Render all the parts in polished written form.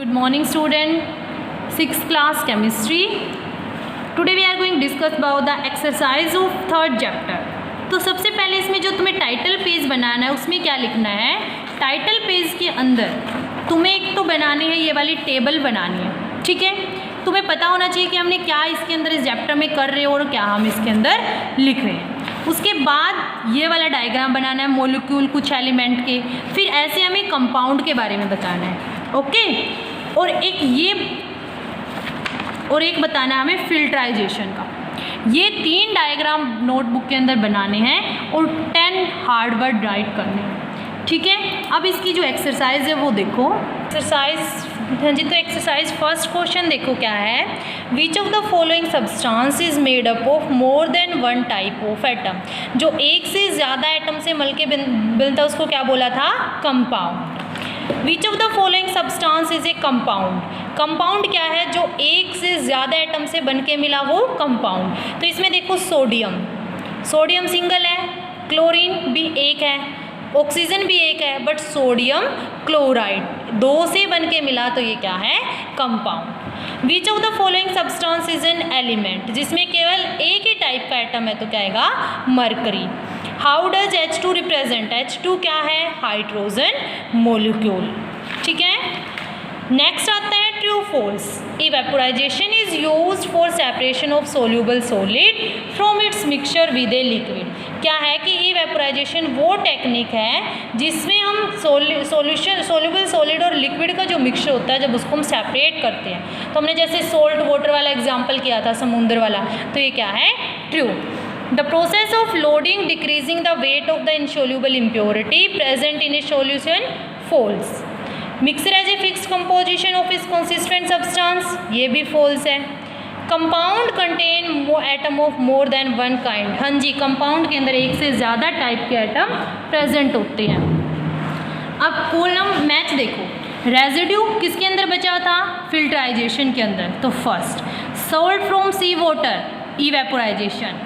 Good morning student, 6th class chemistry. Today we are going to discuss about the exercise of third chapter. तो सबसे पहले इसमें जो तुम्हें टाइटल पेज बनाना है उसमें क्या लिखना है। टाइटल पेज के अंदर तुम्हें एक तो बनानी है ये वाली टेबल बनानी है, ठीक है। तुम्हें पता होना चाहिए कि हमने क्या इसके अंदर इस चैप्टर में कर रहे हो और क्या हम इसके अंदर लिख रहे हैं। उसके बाद ये वाला डायग्राम बनाना है मॉलिक्यूल कुछ एलिमेंट के, फिर ऐसे हमें कंपाउंड के बारे में बताना है, ओके। और एक बताना है हमें फिल्ट्राइजेशन का। ये 3 डायग्राम नोटबुक के अंदर बनाने हैं और 10 हार्ड वर्ड राइट करने हैं, ठीक है। अब इसकी जो एक्सरसाइज है वो देखो। एक्सरसाइज जी, तो एक्सरसाइज फर्स्ट क्वेश्चन देखो क्या है। Which of the following substance is made up of more than one type of atom. जो एक से ज़्यादा एटम से मिल के बनता है उसको क्या बोला था, compound. Which of the following substance is a compound. Compound क्या है, जो एक से ज़्यादा एटम से बन के मिला वो कंपाउंड। तो इसमें देखो सोडियम सिंगल है, क्लोरीन भी एक है, ऑक्सीजन भी एक है, बट सोडियम क्लोराइड 2 से बन के मिला तो ये क्या है, compound. Which of the following substance is an element. जिसमें केवल एक ही टाइप का एटम है तो क्या आएगा, mercury. How does H2 represent. H2 क्या है, हाइड्रोजन मोलिक्यूल, ठीक है। नेक्स्ट आता है true false. Evaporization is used for separation of soluble solid from its mixture with a liquid. क्या है कि इवेपोराइजेशन वो टेक्निक है जिसमें हम सोल्यूबल सॉलिड और लिक्विड का जो मिक्सचर होता है जब उसको हम सेपरेट करते हैं। तो हमने जैसे सोल्ट वाटर वाला एग्जाम्पल किया था, समुद्र वाला, तो ये क्या है, true. The process of loading decreasing the weight of the insoluble impurity present in a solution, false. Mixture as a fixed composition of its consistent substance, ये भी false है। Compound contain atom of more than one kind, हाँ जी, compound के अंदर एक से ज़्यादा type के एटम प्रेजेंट होते हैं। अब कॉलम मैच देखो, रेजिड्यू किसके अंदर बचा था, फिल्ट्राइजेशन के अंदर। तो first salt from sea water, evaporation.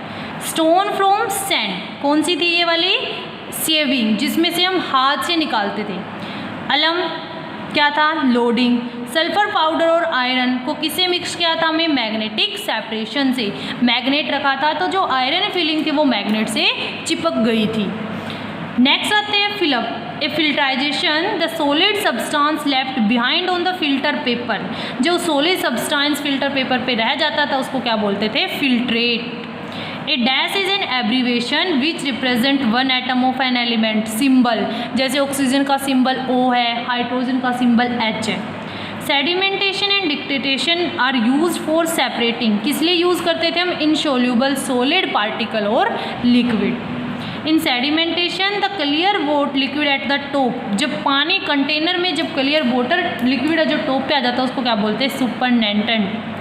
Stone from sand, कौन सी थी ये वाली, सेविंग, जिसमें से हम हाथ से निकालते थे। अलम क्या था, लोडिंग। सल्फर पाउडर और आयरन को किससे मिक्स किया था हमें, मैग्नेटिक सेपरेशन से। मैग्नेट रखा था तो जो आयरन फिलिंग थी वो मैग्नेट से चिपक गई थी। नेक्स्ट आते हैं fill up. A filtration the solid substance left behind on the filter paper. जो सॉलिड सब्सटेंस फिल्टर पेपर पे रह जाता था उसको क्या बोलते थे, filtrate. A dash is an abbreviation which represent one atom of an element. Symbol, जैसे ऑक्सीजन का सिंबल O है, हाइड्रोजन का सिंबल H है। Sedimentation and decantation are use for separating, किस लिए यूज़ करते थे हम, इनसोल्यूबल सॉलिड पार्टिकल और liquid. In sedimentation the clear vote liquid at the top. जब पानी कंटेनर में जब क्लियर वाटर लिक्विड जो टॉप पे आ जाता है उसको क्या बोलते हैं, supernatant.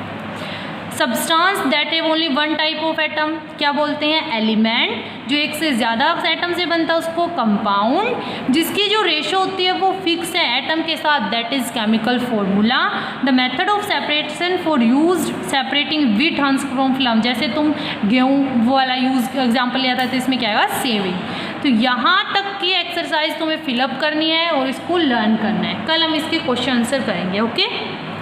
Substance that have only one type of atom क्या बोलते हैं, एलिमेंट। जो एक से ज़्यादा एटम से बनता है उसको कंपाउंड। जिसकी जो रेशो होती है वो फिक्स है एटम के साथ, that is chemical formula. The method of separation for use separating wheat हंस फ्रॉम फ्लम। जैसे तुम गेहूँ वो वाला यूज एग्जाम्पल लिया था तो इसमें क्या होगा, सेविंग। तो यहाँ तक की एक्सरसाइज तुम्हें फिलअप करनी है और इसको लर्न करना है। कल हम इसके क्वेश्चन आंसर करेंगे, ओके।